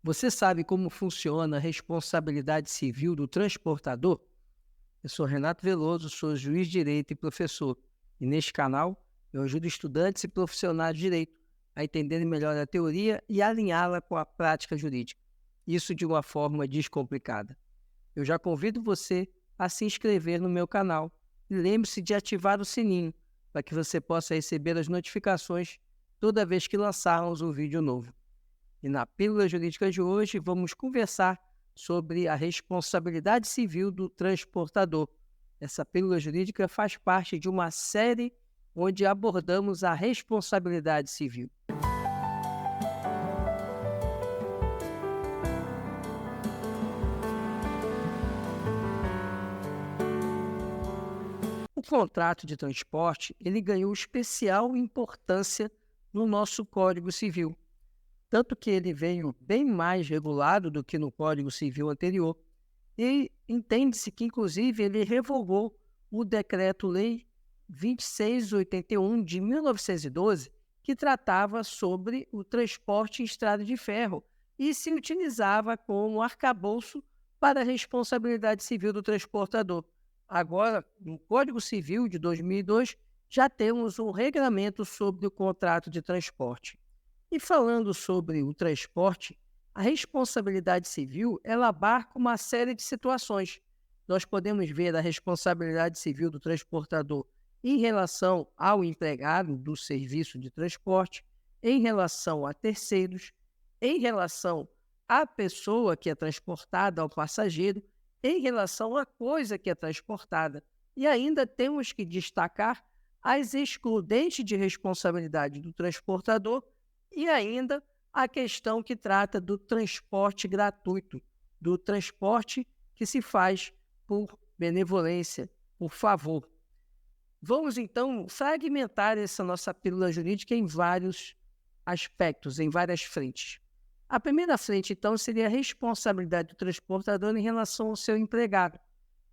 Você sabe como funciona a responsabilidade civil do transportador? Eu sou Renato Veloso, sou juiz de direito e professor. E neste canal eu ajudo estudantes e profissionais de direito a entenderem melhor a teoria e alinhá-la com a prática jurídica. Isso de uma forma descomplicada. Eu já convido você a se inscrever no meu canal e lembre-se de ativar o sininho para que você possa receber as notificações toda vez que lançarmos um vídeo novo. E na Pílula Jurídica de hoje vamos conversar sobre a responsabilidade civil do transportador. Essa pílula jurídica faz parte de uma série onde abordamos a responsabilidade civil. O contrato de transporte, ele ganhou especial importância no nosso Código Civil, tanto que ele veio bem mais regulado do que no Código Civil anterior, e entende-se que, inclusive, ele revogou o Decreto-Lei 2681 de 1912, que tratava sobre o transporte em estrada de ferro e se utilizava como arcabouço para a responsabilidade civil do transportador. Agora, no Código Civil de 2002, já temos um regramento sobre o contrato de transporte. E falando sobre o transporte, a responsabilidade civil ela abarca uma série de situações. Nós podemos ver a responsabilidade civil do transportador em relação ao empregado do serviço de transporte, em relação a terceiros, em relação à pessoa que é transportada, ao passageiro, em relação à coisa que é transportada. E ainda temos que destacar as excludentes de responsabilidade do transportador e ainda a questão que trata do transporte gratuito, do transporte que se faz por benevolência, por favor. Vamos, então, fragmentar essa nossa pílula jurídica em vários aspectos, em várias frentes. A primeira frente, então, seria a responsabilidade do transportador em relação ao seu empregado.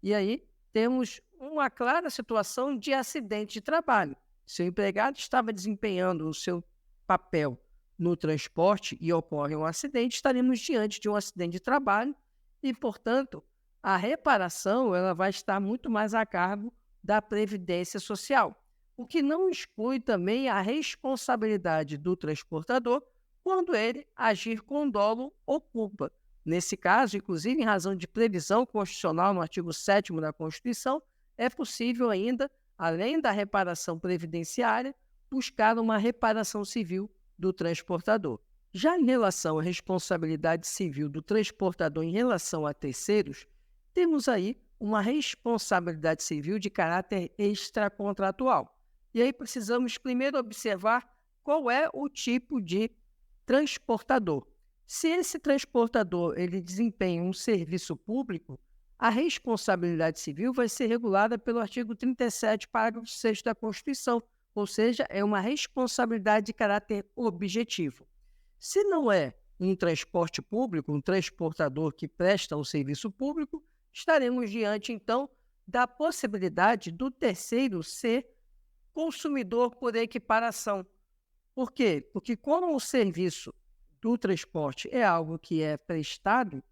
E aí temos uma clara situação de acidente de trabalho. Seu empregado estava desempenhando o seu papel no transporte e ocorre um acidente, estaremos diante de um acidente de trabalho e, portanto, a reparação ela vai estar muito mais a cargo da Previdência Social, o que não exclui também a responsabilidade do transportador quando ele agir com dolo ou culpa. Nesse caso, inclusive em razão de previsão constitucional no artigo 7º da Constituição, é possível ainda, além da reparação previdenciária, buscar uma reparação civil do transportador. Já em relação à responsabilidade civil do transportador em relação a terceiros, temos aí uma responsabilidade civil de caráter extracontratual. E aí precisamos primeiro observar qual é o tipo de transportador. Se esse transportador ele desempenha um serviço público, a responsabilidade civil vai ser regulada pelo artigo 37, parágrafo 6º da Constituição, ou seja, é uma responsabilidade de caráter objetivo. Se não é um transporte público, um transportador que presta um serviço público, estaremos diante, então, da possibilidade do terceiro ser consumidor por equiparação. Por quê? Porque como o serviço do transporte é algo que é prestado,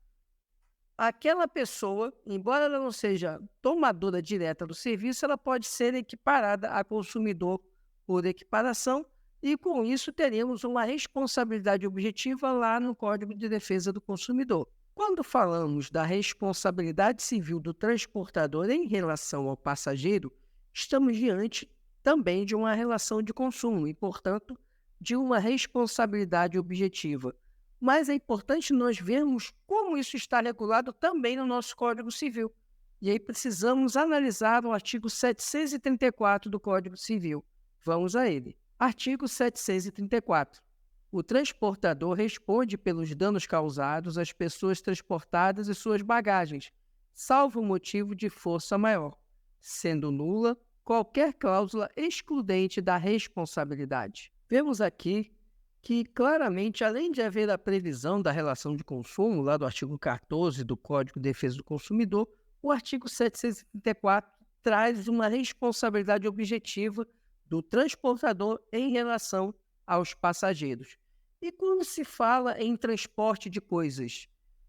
aquela pessoa, embora ela não seja tomadora direta do serviço, ela pode ser equiparada a consumidor por equiparação e, com isso, teremos uma responsabilidade objetiva lá no Código de Defesa do Consumidor. Quando falamos da responsabilidade civil do transportador em relação ao passageiro, estamos diante também de uma relação de consumo e, portanto, de uma responsabilidade objetiva. Mas é importante nós vermos como isso está regulado também no nosso Código Civil. E aí precisamos analisar o artigo 734 do Código Civil. Vamos a ele. Artigo 734. O transportador responde pelos danos causados às pessoas transportadas e suas bagagens, salvo motivo de força maior, sendo nula qualquer cláusula excludente da responsabilidade. Vemos aqui que, claramente, além de haver a previsão da relação de consumo, lá do artigo 14 do Código de Defesa do Consumidor, o artigo 734 traz uma responsabilidade objetiva do transportador em relação aos passageiros. E quando se fala em transporte de coisas?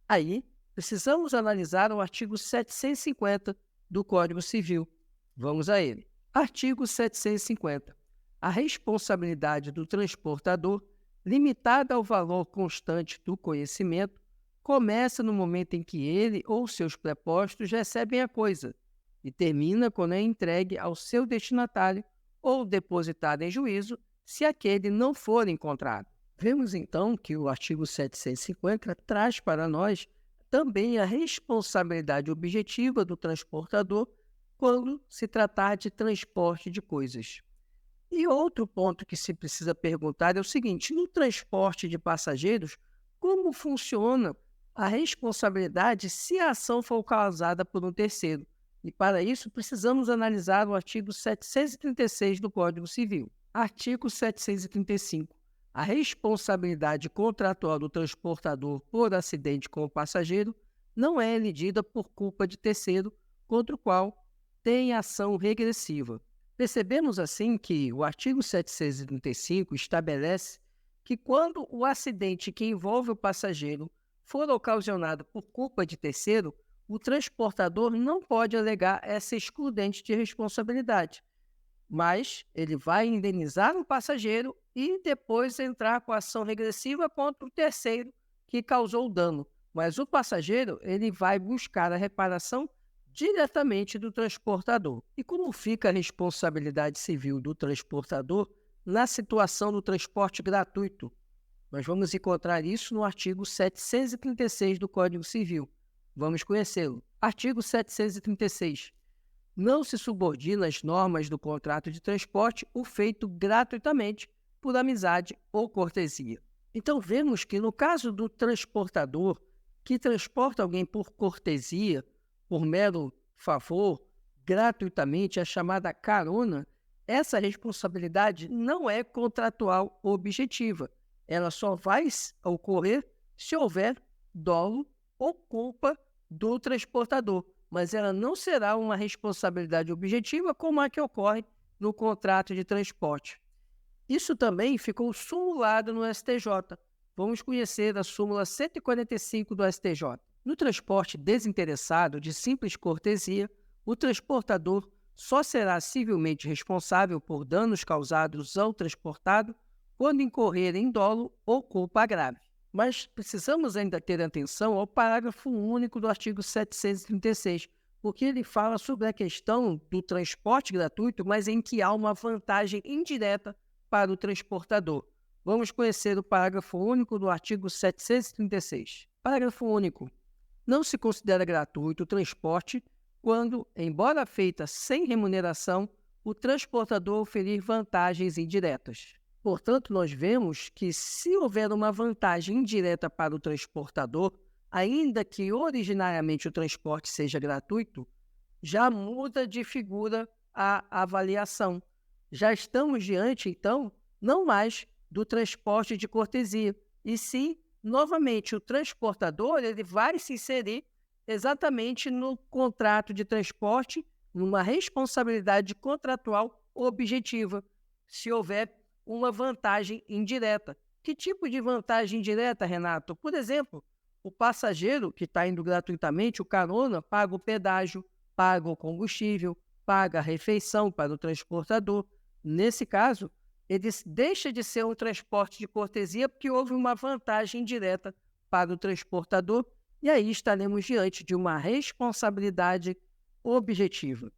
Aí, precisamos analisar o artigo 750 do Código Civil. Vamos a ele. Artigo 750. A responsabilidade do transportador, limitada ao valor constante do conhecimento, começa no momento em que ele ou seus prepostos recebem a coisa e termina quando é entregue ao seu destinatário ou depositado em juízo, se aquele não for encontrado. Vemos então que o artigo 750 traz para nós também a responsabilidade objetiva do transportador quando se tratar de transporte de coisas. E outro ponto que se precisa perguntar é o seguinte: no transporte de passageiros, como funciona a responsabilidade se a ação for causada por um terceiro? E para isso precisamos analisar o artigo 736 do Código Civil. Artigo 735. A responsabilidade contratual do transportador por acidente com o passageiro não é elegida por culpa de terceiro contra o qual tem ação regressiva. Percebemos assim que o artigo 735 estabelece que quando o acidente que envolve o passageiro for ocasionado por culpa de terceiro, o transportador não pode alegar essa excludente de responsabilidade, mas ele vai indenizar o passageiro e depois entrar com a ação regressiva contra o terceiro que causou o dano. Mas o passageiro ele vai buscar a reparação diretamente do transportador. E como fica a responsabilidade civil do transportador na situação do transporte gratuito? Nós vamos encontrar isso no artigo 736 do Código Civil. Vamos conhecê-lo. Artigo 736. Não se subordina às normas do contrato de transporte o feito gratuitamente por amizade ou cortesia. Então, vemos que no caso do transportador que transporta alguém por cortesia, por mero favor, gratuitamente, a chamada carona, essa responsabilidade não é contratual objetiva. Ela só vai ocorrer se houver dolo ou culpa do transportador, mas ela não será uma responsabilidade objetiva como a que ocorre no contrato de transporte. Isso também ficou sumulado no STJ. Vamos conhecer a súmula 145 do STJ. No transporte desinteressado de simples cortesia, o transportador só será civilmente responsável por danos causados ao transportado quando incorrer em dolo ou culpa grave. Mas precisamos ainda ter atenção ao parágrafo único do artigo 736, porque ele fala sobre a questão do transporte gratuito, mas em que há uma vantagem indireta para o transportador. Vamos conhecer o parágrafo único do artigo 736. Parágrafo único. Não se considera gratuito o transporte quando, embora feita sem remuneração, o transportador oferir vantagens indiretas. Portanto, nós vemos que se houver uma vantagem indireta para o transportador, ainda que originariamente o transporte seja gratuito, já muda de figura a avaliação. Já estamos diante, então, não mais do transporte de cortesia, e sim, novamente, o transportador ele vai se inserir exatamente no contrato de transporte, numa responsabilidade contratual objetiva, se houver uma vantagem indireta. Que tipo de vantagem indireta, Renato? Por exemplo, o passageiro que está indo gratuitamente, o carona, paga o pedágio, paga o combustível, paga a refeição para o transportador. Nesse caso, ele deixa de ser um transporte de cortesia porque houve uma vantagem indireta para o transportador e aí estaremos diante de uma responsabilidade objetiva.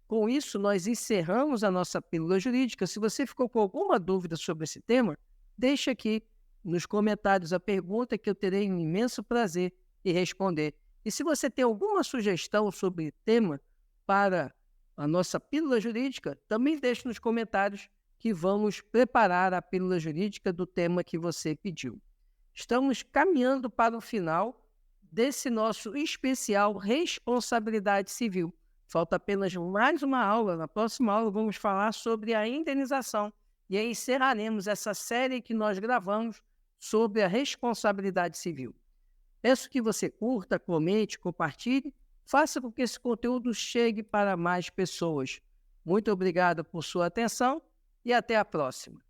Com isso, nós encerramos a nossa pílula jurídica. Se você ficou com alguma dúvida sobre esse tema, deixe aqui nos comentários a pergunta que eu terei um imenso prazer em responder. E se você tem alguma sugestão sobre tema para a nossa pílula jurídica, também deixe nos comentários que vamos preparar a pílula jurídica do tema que você pediu. Estamos caminhando para o final desse nosso especial Responsabilidade Civil. Falta apenas mais uma aula. Na próxima aula vamos falar sobre a indenização. E aí encerraremos essa série que nós gravamos sobre a responsabilidade civil. Peço que você curta, comente, compartilhe, faça com que esse conteúdo chegue para mais pessoas. Muito obrigado por sua atenção e até a próxima.